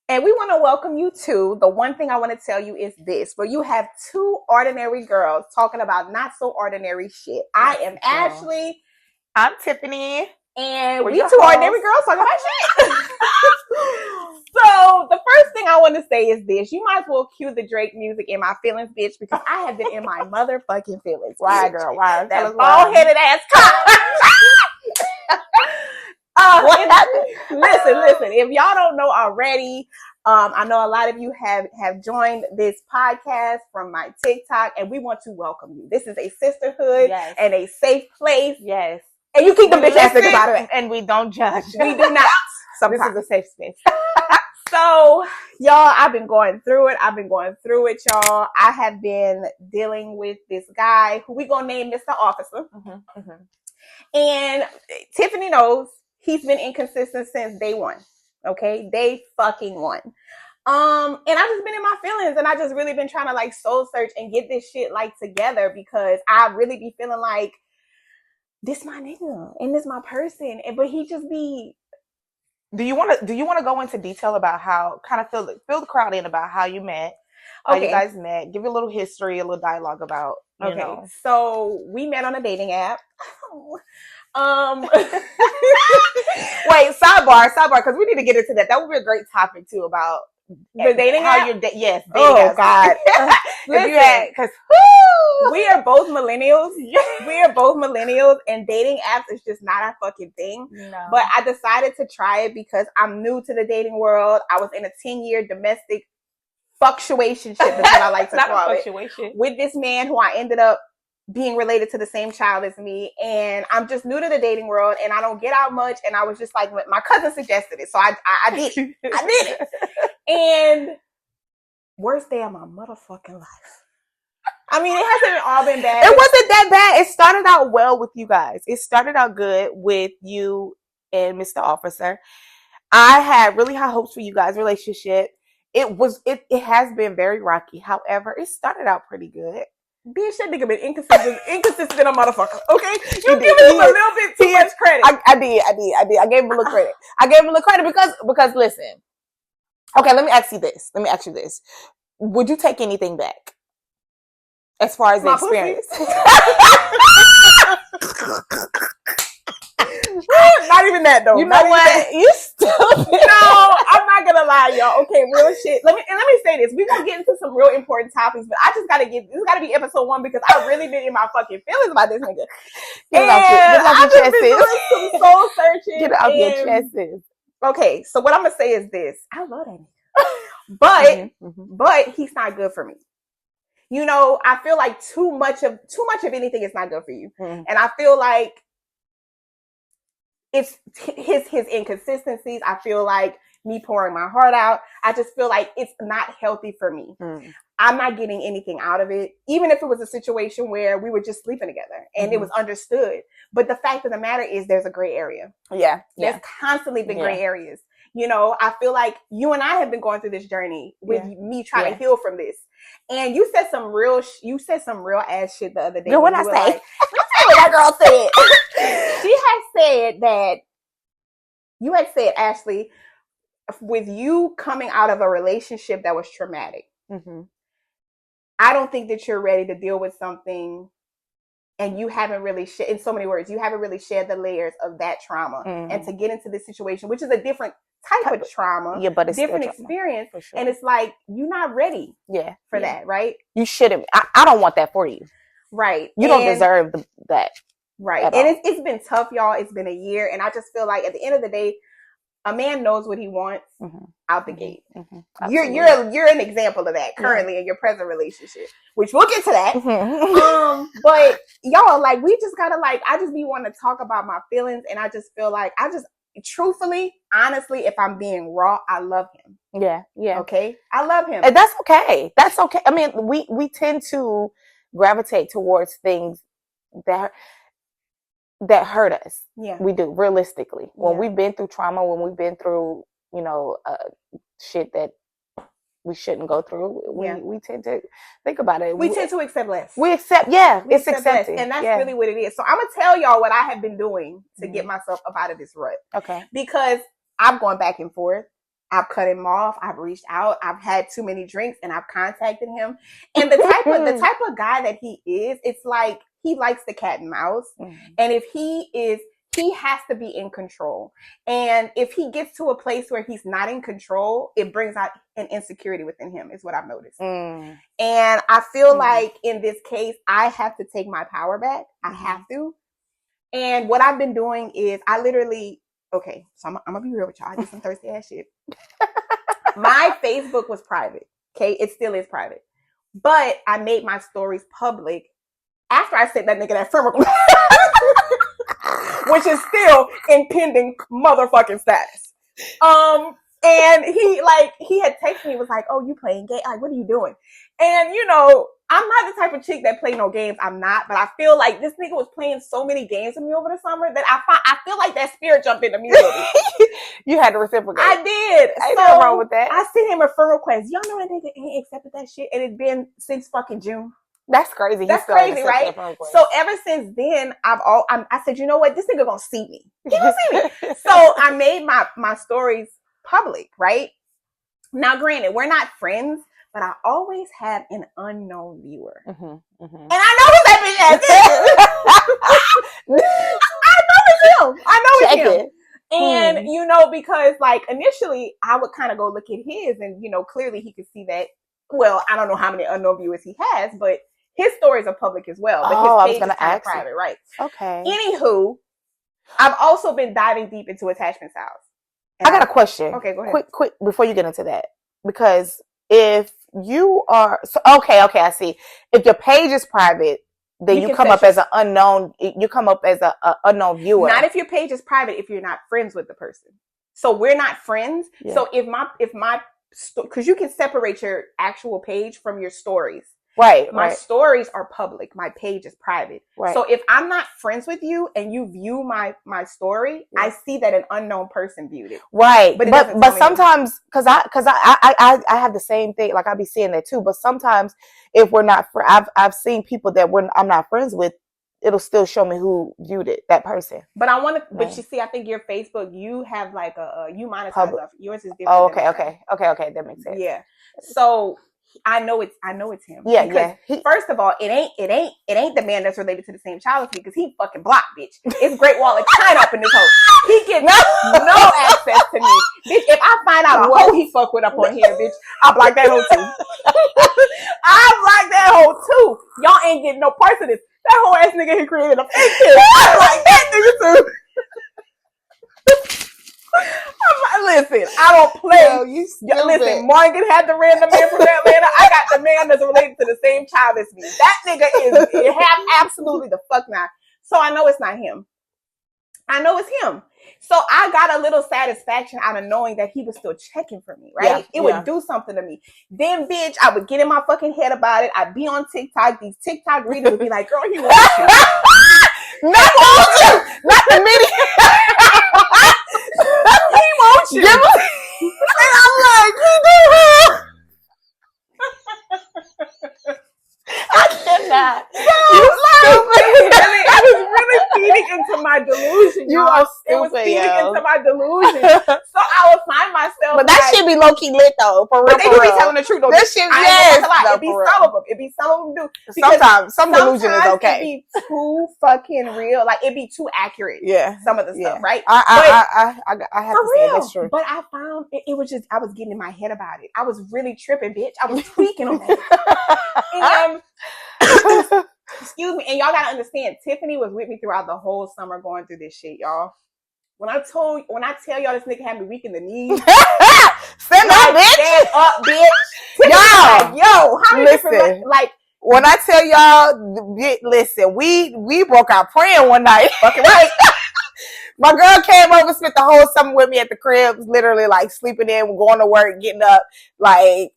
And we want to welcome you to the one thing I want to tell you is this, where you have two ordinary girls talking about not so ordinary shit. I am Ashley. I'm Tiffany. And we two ordinary girls talking about shit. So the first thing I want to say is this. You might as well cue the Drake music in my feelings, bitch, because I have been in my motherfucking feelings. Why, girl? Why? That bald-headed ass cop. Listen. If y'all don't know already, I know a lot of you have joined this podcast from my TikTok, and we want to welcome you. This is a sisterhood and a safe place. Yes. And you keep them bitch ass niggas out of it. And we don't judge. We do not. Sometimes. This is a safe space. So, y'all, I've been going through it, y'all. I have been dealing with this guy who we gonna name Mr. Officer. And Tiffany knows he's been inconsistent since day one. Okay? Day fucking one. And I've just been in my feelings, and I just really been trying to like soul search and get this shit like together, because I really be feeling like this my nigga and this my person. But he just be. Do you want to go into detail about how, kind of fill the crowd in about how you met, how you guys met? Give a little history, a little dialogue about. You know. So we met on a dating app. Wait, sidebar, because we need to get into that. That would be a great topic too, about the dating how app. You're dating oh God. Because we are both millennials. We are both millennials, and dating apps is just not our fucking thing. No. But I decided to try it because I'm new to the dating world. I was in a 10-year domestic fluctuationship, is what I like to call it, with this man who I ended up being related to the same child as me. And I'm just new to the dating world, and I don't get out much. And I was just like, my cousin suggested it, so I did it. I did it. And worst day of my motherfucking life. I mean, it hasn't all been bad. It wasn't that bad. It started out well with you guys. It started out good with you and Mr. Officer. I had really high hopes for you guys' relationship. It has been very rocky. However, it started out pretty good. Bitch, that nigga been inconsistent than a motherfucker. Okay? You giving him a little bit too much credit. I did. I gave him a little credit. Because listen. Okay, let me ask you this. Would you take anything back? As far as the experience. Not even that though. You know what? You stupid. No, I'm not gonna lie, y'all. Okay, real shit. Let me say this. We're gonna get into some real important topics, but I just this gotta be episode 1, because I've really been in my fucking feelings about this nigga. Get it off your chest. Been doing some soul searching. Get it off your chest. Okay, so what I'm gonna say is this. I love that nigga. But he's not good for me. You know, I feel like too much of anything is not good for you. And I feel like it's his inconsistencies. I feel like me pouring my heart out. I just feel like it's not healthy for me. I'm not getting anything out of it. Even if it was a situation where we were just sleeping together and it was understood. But the fact of the matter is there's a gray area. Yeah. There's constantly been gray areas. You know, I feel like you and I have been going through this journey with me trying to heal from this. And you said some real ass shit the other day. What I say? Like, let's see what that girl said. She had said that you had said, Ashley, with you coming out of a relationship that was traumatic, I don't think that you're ready to deal with something, and you haven't really in so many words, you haven't really shared the layers of that trauma, and to get into this situation, which is a different type of trauma, but it's different experience, sure. and it's like you're not ready, for that, right? You shouldn't. I don't want that for you, right? You don't deserve that, right? And it's been tough, y'all. It's been a year, and I just feel like at the end of the day, a man knows what he wants out the gate. You're an example of that currently in your present relationship, which we'll get to that. But y'all, like, we just gotta I just be wanting to talk about my feelings, and I just feel like truthfully, honestly, if I'm being raw, I love him. Yeah. Okay, I love him, and that's okay. That's okay. I mean, we tend to gravitate towards things that hurt us. Yeah, we do. Realistically, when we've been through trauma, when we've been through, shit that we shouldn't go through, we tend to think about it. We tend to accept less. It's accepted. And that's really what it is. So I'm going to tell y'all what I have been doing to get myself up out of this rut. Okay. Because I'm going back and forth. I've cut him off. I've reached out. I've had too many drinks and I've contacted him. And the type of guy that he is, it's like he likes the cat and mouse. And if he has to be in control. And if he gets to a place where he's not in control, it brings out an insecurity within him, is what I've noticed. And I feel like in this case, I have to take my power back. I have to. And what I've been doing is okay, so I'm gonna be real with y'all. I did some thirsty ass shit. My Facebook was private. Okay, it still is private. But I made my stories public after I sent that nigga that friend request, which is still in pending motherfucking status. And he had texted me, was like, "Oh, you playing game? Like, what are you doing?" And I'm not the type of chick that play no games. I'm not, but I feel like this nigga was playing so many games with me over the summer that I feel like that spirit jumped into me a little bit. You had to reciprocate. I did. Ain't nothing wrong with that. I sent him a friend request. Y'all know that nigga ain't accepted that shit, and it's been since fucking June. That's crazy. That's crazy, right? So ever since then, I said, you know what? This nigga gonna see me. He gonna see me. So I made my stories public, right? Now, granted, we're not friends, but I always have an unknown viewer. And I know who that bitch is. I know it's him. And, because like initially I would kind of go look at his and, clearly he could see that. Well, I don't know how many unknown viewers he has, but his stories are public as well. But his page is kind of private, right? Okay. Anywho, I've also been diving deep into attachment styles. I got a question. Okay, go ahead. Quick, before you get into that. Because if you are... Okay, I see. If your page is private, then you come up as an unknown... You come up as an unknown viewer. Not if your page is private, if you're not friends with the person. So we're not friends. Yeah. So if my... Because you can separate your actual page from your stories. Right. My stories are public. My page is private. Right. So if I'm not friends with you and you view my story, I see that an unknown person viewed it. Right. But sometimes, because I have the same thing. Like I be seeing that too. But sometimes if we're not, I've seen people that I'm not friends with. It'll still show me who viewed it, that person. But but you see, I think your Facebook, you have like you monetize off. Yours is different. Oh, okay. That makes sense. Yeah. So I know it's him. Yeah, because first of all, it ain't the man that's related to the same child as me because he fucking blocked, bitch. It's Great Wall of China up in this hole. He gets no access to me. Bitch, if I find out what he fuck with up on here, bitch, I block that hoe too. I block that hoe too. Y'all ain't getting no parts of this. That whole ass nigga he created a fake kid. I like that nigga too. Listen, I don't play. Yo, listen, Morgan had the random man from Atlanta. I got the man that's related to the same child as me. That nigga is absolutely the fuck not. So I know it's not him. I know it's him. So I got a little satisfaction out of knowing that he was still checking for me, right? It would do something to me. Then, bitch, I would get in my fucking head about it. I'd be on TikTok. These TikTok readers would be like, girl, he wants you. Not you. Not the media. He wants you. And I'm like, I cannot. It was really feeding into my delusion. You are stupid, it was feeding into my delusion. So I would find myself. But that shit be low key lit though. For real. But they do be telling the truth though. That shit, yes. It be some of them. It be some of them do. Sometimes some delusion is okay. It be too fucking real. Like it be too accurate. Yeah. Some of the stuff, right? I have to say that's true. But I found it was just I was getting in my head about it. I was really tripping, bitch. I was tweaking on that. Excuse me, and y'all gotta understand, Tiffany was with me throughout the whole summer going through this shit, y'all. When I tell y'all this nigga had me weak in the knees, stand up, bitch. Y'all, like, yo, how many different like when I tell y'all, listen, we broke out praying one night. Fucking right. My girl came over, spent the whole summer with me at the crib, literally like sleeping in, going to work, getting up, like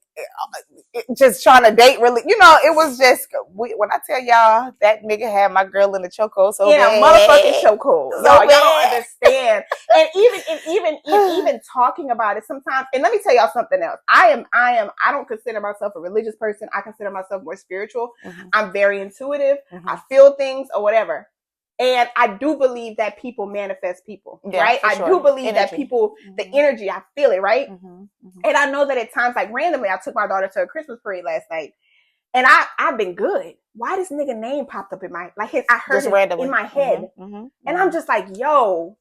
just trying to date. Really, it was just when I tell y'all that nigga had my girl in the chokehold. So motherfucking chokehold. Y'all don't understand. And even talking about it sometimes. And let me tell y'all something else. I don't consider myself a religious person. I consider myself more spiritual. Mm-hmm. I'm very intuitive. Mm-hmm. I feel things or whatever. And I do believe that people manifest people, right? I do believe that people, the energy, I feel it, right? And I know that at times, like randomly, I took my daughter to a Christmas parade last night, and I've been good. Why this nigga name popped up in my, like I heard it in my head. And I'm just like, yo,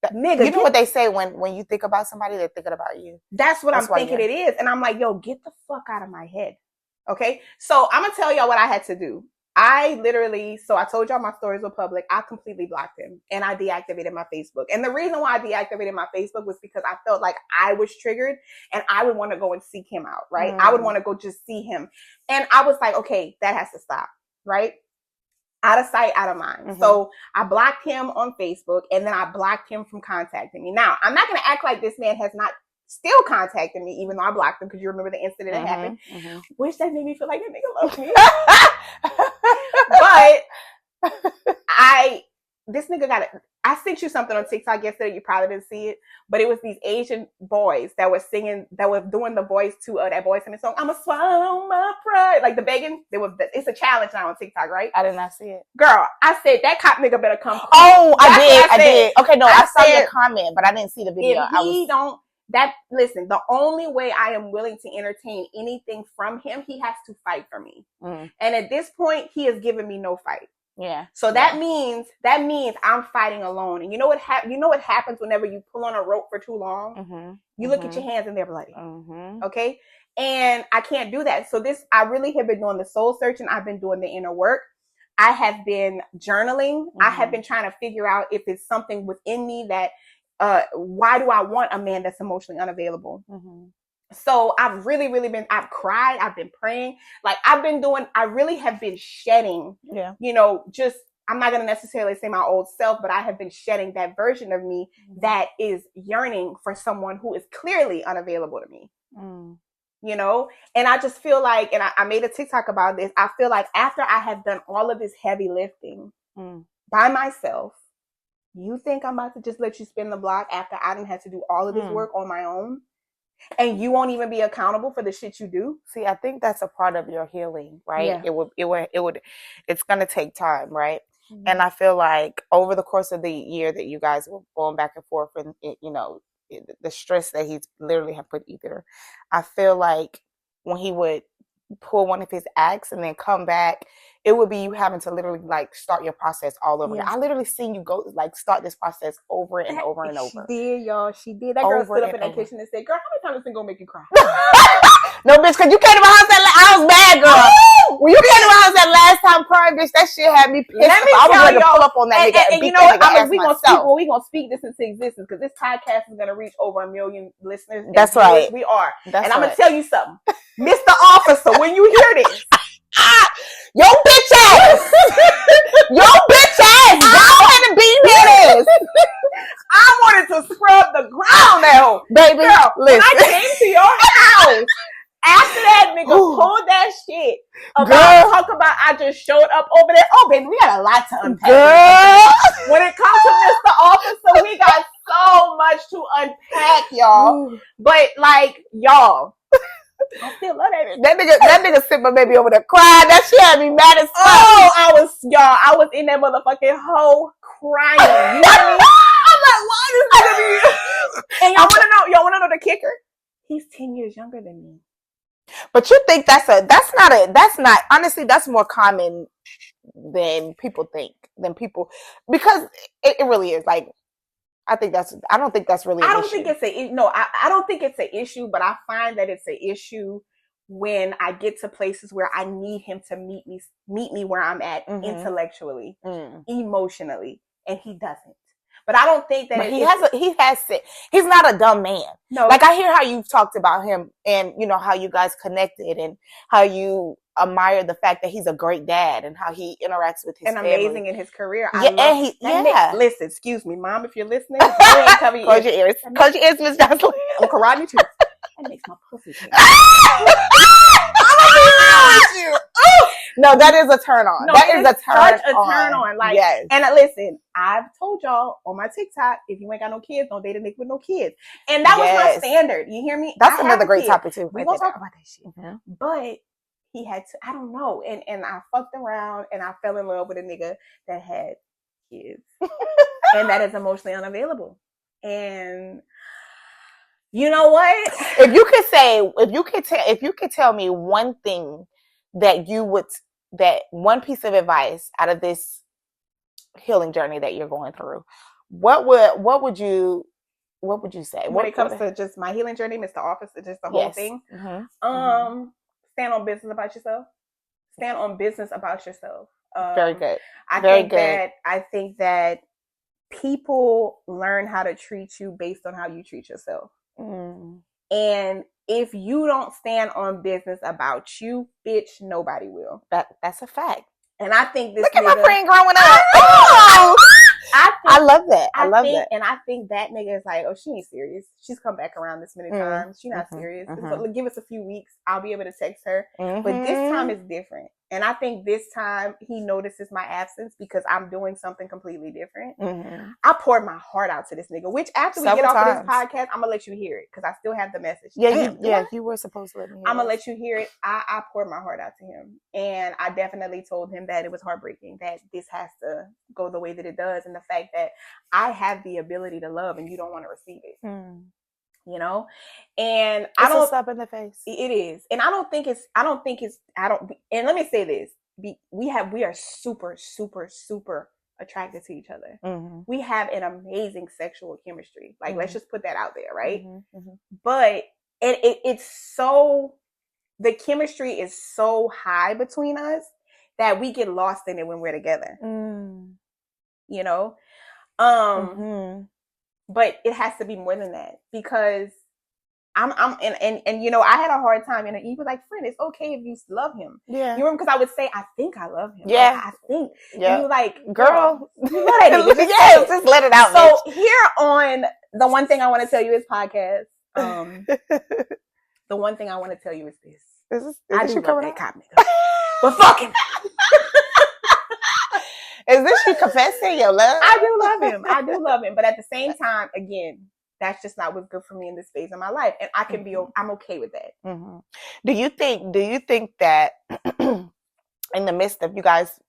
nigga. You know what they say when you think about somebody, they're thinking about you. That's what I'm thinking it is. And I'm like, yo, get the fuck out of my head. Okay. So I'm going to tell y'all what I had to do. I told y'all my stories were public. I completely blocked him and I deactivated my Facebook. And the reason why I deactivated my Facebook was because I felt like I was triggered and I would want to go and seek him out, right? I would want to go just see him. And I was like, okay, that has to stop, right? Out of sight, out of mind. So I blocked him on Facebook and then I blocked him from contacting me. Now, I'm not going to act like this man has not still contacting me, even though I blocked him, because you remember the incident that happened. Wish that made me feel like that nigga loved me. But this nigga I sent you something on TikTok yesterday. You probably didn't see it, but it was these Asian boys that were singing, that were doing the voice to that Boyz II Men song. I'ma swallow my pride, like the begging. It's a challenge now on TikTok, right? I did not see it, girl. I said that cop nigga better come. Oh, I did. Okay, no, I saw your comment, but I didn't see the video. Listen, the only way I am willing to entertain anything from him, he has to fight for me. And at this point, he has given me no fight. Yeah. So that means I'm fighting alone. And you know what happens whenever you pull on a rope for too long? You look at your hands and they're bloody. Okay? And I can't do that. So I really have been doing the soul searching. I've been doing the inner work. I have been journaling. I have been trying to figure out if it's something within me that why do I want a man that's emotionally unavailable? So I've really, really I've cried. I've been praying. Like I really have been shedding, I'm not going to necessarily say my old self, but I have been shedding that version of me that is yearning for someone who is clearly unavailable to me. And I just feel like, and I made a TikTok about this. I feel like after I have done all of this heavy lifting by myself, you think I'm about to just let you spin the block after I done had to do all of this work on my own? And you won't even be accountable for the shit you do? See, I think that's a part of your healing, right? Yeah. It's going to take time, right? And I feel like over the course of the year that you guys were going back and forth and, the stress that he's literally have put either, I feel like when he would pull one of his acts and then come back, it would be you having to literally like start your process all over. I literally seen you go like start this process over and over and over. She did, y'all. She did. That girl stood up in that kitchen and said, "Girl, how many times is this gonna make you cry?" No, bitch, because you came to my house I was mad, girl. When you came to my house that last time crying, bitch, that shit had me pissed. Let me I was tell ready to y'all, pull up on that nigga. And you know what? We gonna speak this into existence because this podcast is gonna reach over 1 million listeners. That's right. We are. And I'm gonna tell you something, Mr. Officer. When you hear this. Yo bitch ass! Yo bitch ass! Go ahead and be this! I wanted to scrub the ground now. Baby, girl, listen. when I came to your house, after that nigga pulled that shit talk about I just showed up over there. Oh, baby, we got a lot to unpack. When it comes to Mr. Officer, we got so much to unpack, y'all. But like, y'all, I still love that nigga. That nigga sent my baby over there crying. That shit had me mad as fuck. Oh, I was in that motherfucking hole crying. You know what I mean? I'm like, why this nigga be? And y'all wanna know the kicker? He's 10 years younger than me. But you think that's not honestly, that's more common than people think. Because it really is. Like, I don't think that's really an issue. I don't think it's an issue, but I find that it's an issue when I get to places where I need him to meet me where I'm at intellectually, emotionally, and he doesn't. But I don't think that he's not a dumb man. No. Like, I hear how you've talked about him and, how you guys connected and how you admire the fact that he's a great dad and how he interacts with his family. Amazing in his career. Listen, excuse me, Mom, if you're listening, cover your close your ears. Close your ears, Miss Jocelyn. I'm karate too. That makes my pussy tight. No, that is a turn on. No, that is a turn on. Like, yes. And listen, I've told y'all on my TikTok, if you ain't got no kids, don't date a nigga with no kids. And that was my standard. You hear me? That's another great topic too. We're gonna talk about that shit. But he had to, I don't know. And I fucked around and I fell in love with a nigga that had kids. And that is emotionally unavailable. And you know what? If you could tell me one thing that one piece of advice out of this healing journey that you're going through, what would you say when it comes to just my healing journey, Mr. Officer, just the whole thing? Stand on business about yourself. Stand on business about yourself. Very good. I think that people learn how to treat you based on how you treat yourself. And if you don't stand on business about you, bitch, nobody will. That's a fact. And I think this look at my friend growing up. Oh, I love that. I love that. And I think that nigga is like, oh, she ain't serious. She's come back around this many times. She's not serious. So give us a few weeks. I'll be able to text her. But this time is different. And I think this time he notices my absence because I'm doing something completely different. I poured my heart out to this nigga, which after we get off of this podcast, I'm going to let you hear it because I still have the message. You were supposed to let me hear it. I'm going to let you hear it. I poured my heart out to him. And I definitely told him that it was heartbreaking, that this has to go the way that it does. And the fact that I have the ability to love and you don't want to receive it. You know, and it's a slap in the face. It is, and and let me say this: we are super, super, super attracted to each other. We have an amazing sexual chemistry. Like, let's just put that out there, right? But it's so, the chemistry is so high between us that we get lost in it when we're together. You know, but it has to be more than that because and you know, I had a hard time, and he was like, friend, it's okay if you love him. Yeah. You remember, because I would say, I think I love him. Yeah. Like, I think. Yeah. And you like, girl, you know that nigga. Just let it out. So bitch. Here on The One Thing I Want to Tell You Is podcast, the one thing I want to tell you is this. I do love that cop nigga. But fuck him. Is this you confessing your love? I do love him. But at the same time, again, that's just not what's good for me in this phase of my life. And I can I'm okay with that. Do you think that in the midst of you guys,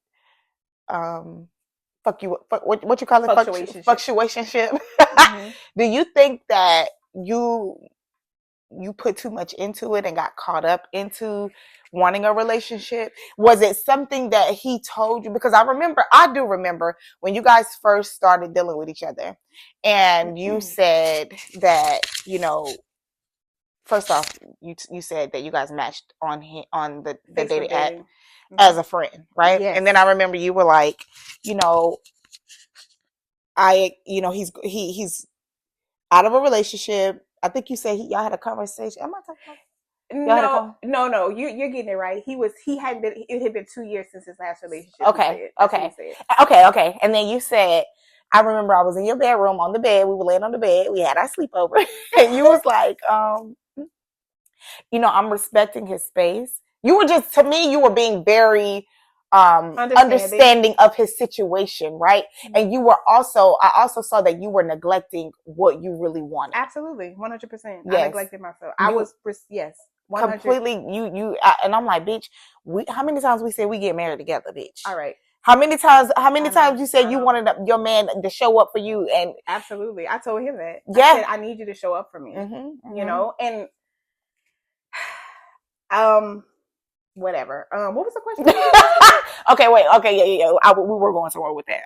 what you call it? Fluctuationship. Do you think that you put too much into it and got caught up into wanting a relationship? Was it something that he told you? Because I do remember when you guys first started dealing with each other and you said that, you know, first off, you said that you guys matched on the dating app as a friend, right? Yes. And then I remember you were like, you know, he's out of a relationship. I think you said y'all had a conversation. Am I talking about? No. You're getting it right. It had been 2 years since his last relationship. Okay. And then you said, I remember I was in your bedroom on the bed. We were laying on the bed. We had our sleepover. And you was like, you know, I'm respecting his space. You were just, to me, you were being very understanding of his situation, right? And I also saw that you were neglecting what you really wanted. Absolutely, 100%. Yes. I neglected myself. I was, yes. 100. Completely, and I'm like, bitch, how many times we said we get married together, bitch? All right. How many times you said you wanted your man to show up for you? And absolutely, I told him that. Yeah, I said, I need you to show up for me. You know, and whatever. What was the question? Okay, wait. Okay, yeah. We were going somewhere with that.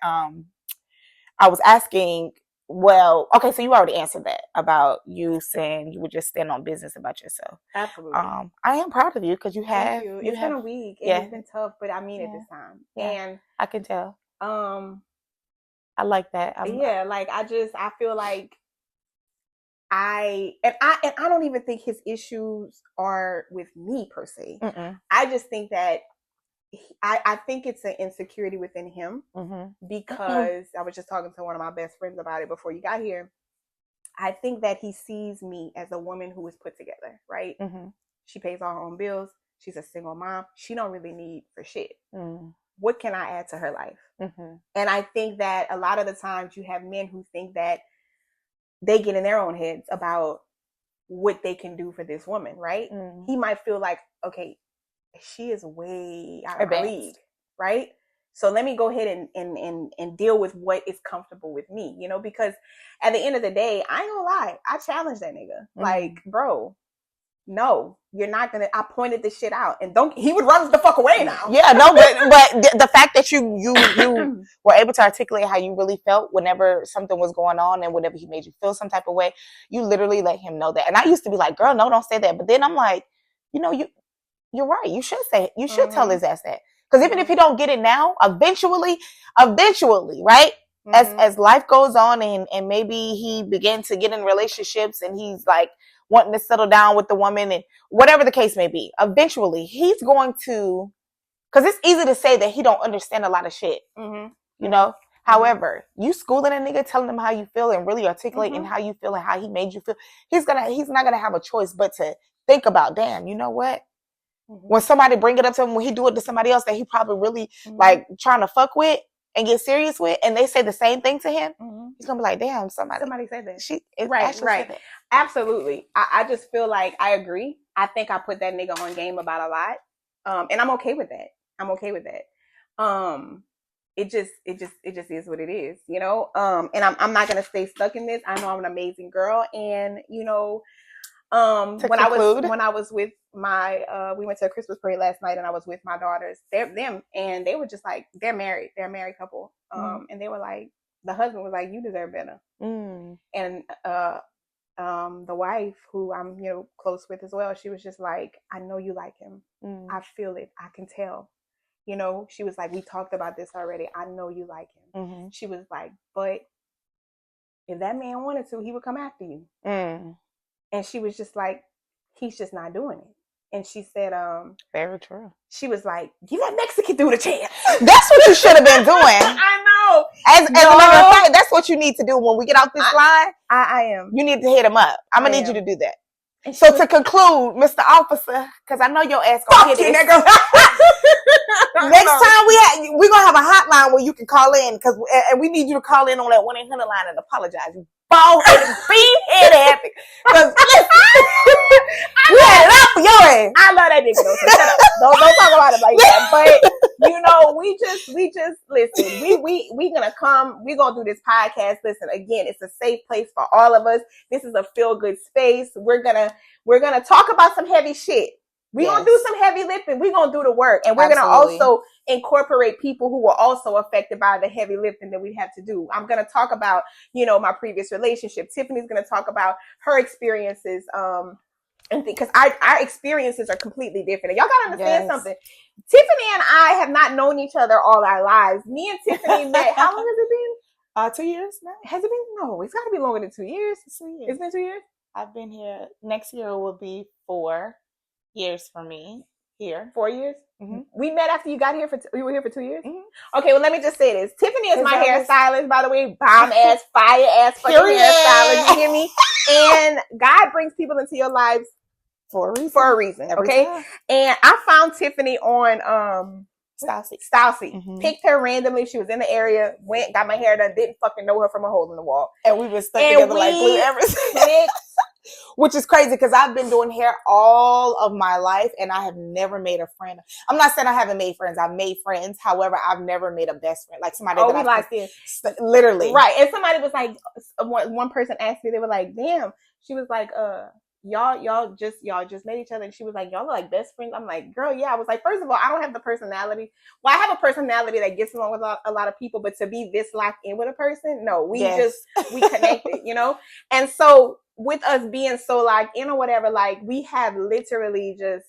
I was asking. Well, okay, so you already answered that about you saying you would just stand on business about yourself. Absolutely. I am proud of you because you have. Thank you. It's been a week. And it's been tough, but I mean it this time. Yeah. And I can tell. I like that. Like I feel like I don't even think his issues are with me per se. I just think that I think it's an insecurity within him because I was just talking to one of my best friends about it before you got here. I think that he sees me as a woman who is put together, right? She pays all her own bills. She's a single mom. She don't really need for shit. What can I add to her life? And I think that a lot of the times you have men who think that they get in their own heads about what they can do for this woman, right? He might feel like, okay, she is way out of her league, right? So let me go ahead and deal with what is comfortable with me, you know, because at the end of the day, I ain't gonna lie, I challenged that nigga. Like, bro, no, you're not gonna. I pointed this shit out, and he would run the fuck away now. Yeah, no, but the fact that you were able to articulate how you really felt whenever something was going on, and whenever he made you feel some type of way, you literally let him know that. And I used to be like, girl, no, don't say that. But then I'm like, you know, you're right. You should say it. You should tell his ass that. Because even if he don't get it now, eventually, right? As life goes on and maybe he began to get in relationships and he's like wanting to settle down with the woman and whatever the case may be, eventually he's going to, because it's easy to say that he don't understand a lot of shit, you know? However, you schooling a nigga, telling him how you feel and really articulating how you feel and how he made you feel, he's not gonna have a choice but to think about, damn, you know what? When somebody bring it up to him, when he do it to somebody else that he probably really like trying to fuck with and get serious with, and they say the same thing to him, he's gonna be like, damn, somebody said that. Right. Said that. Absolutely. I just feel like I agree. I think I put that nigga on game about a lot. And I'm okay with that. It just is what it is, you know? And I'm not gonna stay stuck in this. I know I'm an amazing girl, and you know, when I was with my we went to a Christmas parade last night, and I was with my daughters, and they were just like, they're a married couple, and they were like, the husband was like, you deserve better, and the wife, who I'm, you know, close with as well, she was just like, I know you like him, I feel it, I can tell, you know. She was like, we talked about this already, I know you like him. She was like, but if that man wanted to, he would come after you. And she was just like, he's just not doing it. And she said, very true. She was like, give that Mexican dude a chance. That's what you should have been doing. I know. As a matter of fact, that's what you need to do when we get out this line. I am. You need to hit him up. I'm gonna need you to do that. So to conclude, Mr. Officer, because I know your ass gonna hit it. Next time we're gonna have a hotline where you can call in, and we need you to call in on that 1-800 line and apologize. You bald-headed, beef-headed, because we had it up for your ass. I love that nigga though. So shut up. Don't talk about it like that. But you know, we just listen. We gonna come. We gonna do this podcast. Listen, again, it's a safe place for all of us. This is a feel good space. We're gonna talk about some heavy shit. We're gonna do some heavy lifting. We're gonna do the work. And we're gonna also incorporate people who were also affected by the heavy lifting that we have to do. I'm gonna talk about, you know, my previous relationship. Tiffany's gonna talk about her experiences. And because our experiences are completely different. And y'all gotta understand something. Tiffany and I have not known each other all our lives. Me and Tiffany met, how long has it been? 2 years now. Has it been? No, it's gotta be longer than 2 years. It's 2 years. It's been 2 years? I've been here. Next year will be 4 years for me here. 4 years? We met after you got here we were here for 2 years? Okay, well, let me just say this. Tiffany is my hairstylist, by the way. Bomb ass, fire ass fucking hairstylist. You hear me? And God brings people into your lives for a reason. Okay? And I found Tiffany on Stylesy. Picked her randomly. She was in the area, went, got my hair done, didn't fucking know her from a hole in the wall. And we've been stuck together like glue ever since. Which is crazy because I've been doing hair all of my life and I have never made a friend. I'm not saying I haven't made friends. I've made friends. However, I've never made a best friend. Like somebody that we like this. Literally. Right. And somebody was like, one person asked me, they were like, damn. She was like, y'all just met each other, and she was like, y'all are like best friends. I'm like, girl, yeah. I was like, first of all, I don't have the personality. Well, I have a personality that gets along with a lot of people, but to be this locked in with a person, no, we connected, you know? And so with us being so locked in or whatever, like we have literally just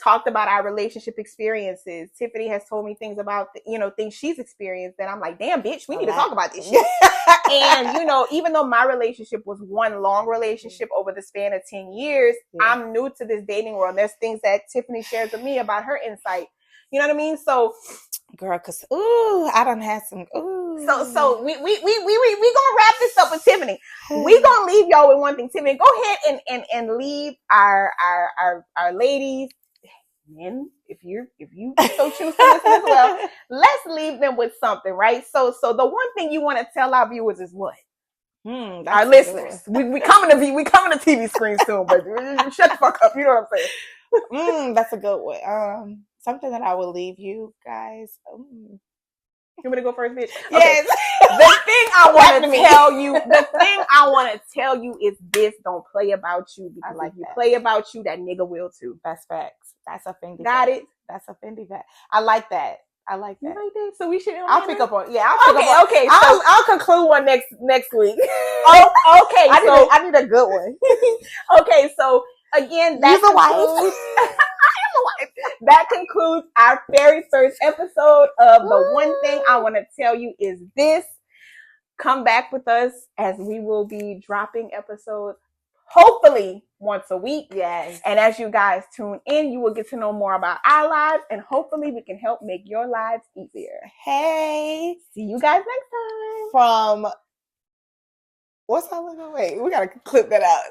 talked about our relationship experiences. Tiffany has told me things about, you know, things she's experienced that I'm like, damn, bitch, we need to talk about this shit. And, you know, even though my relationship was one long relationship over the span of 10 years, I'm new to this dating world. There's things that Tiffany shares with me about her insight. You know what I mean? So, girl, cause I done had some. So we gonna wrap this up with Tiffany. We gonna leave y'all with one thing. Tiffany, go ahead and leave our ladies. Men, if you so choose to listen as well, let's leave them with something, right? So the one thing you want to tell our viewers is what? Our listeners. We coming to TV screens soon, but shut the fuck up. You know what I'm saying? That's a good one. Something that I will leave you guys. You want me to go first, bitch? Yes. Okay. The thing I want to tell you is this: don't play about you, because if you play about you, that nigga will too. That's facts. That's a Fendi. Got it? That's a Fendi fact. I like that. You like that? So we should. I'll pick up on. Yeah. Okay. I'll conclude one next week. Okay. I need a good one. Okay. So again, that concludes our very first episode of the one thing I want to tell you is this. Come back with us as we will be dropping episodes hopefully once a week. Yes. And as you guys tune in, you will get to know more about our lives, and hopefully we can help make your lives easier. Hey. See you guys next time. From what's that? Wait, we gotta clip that out.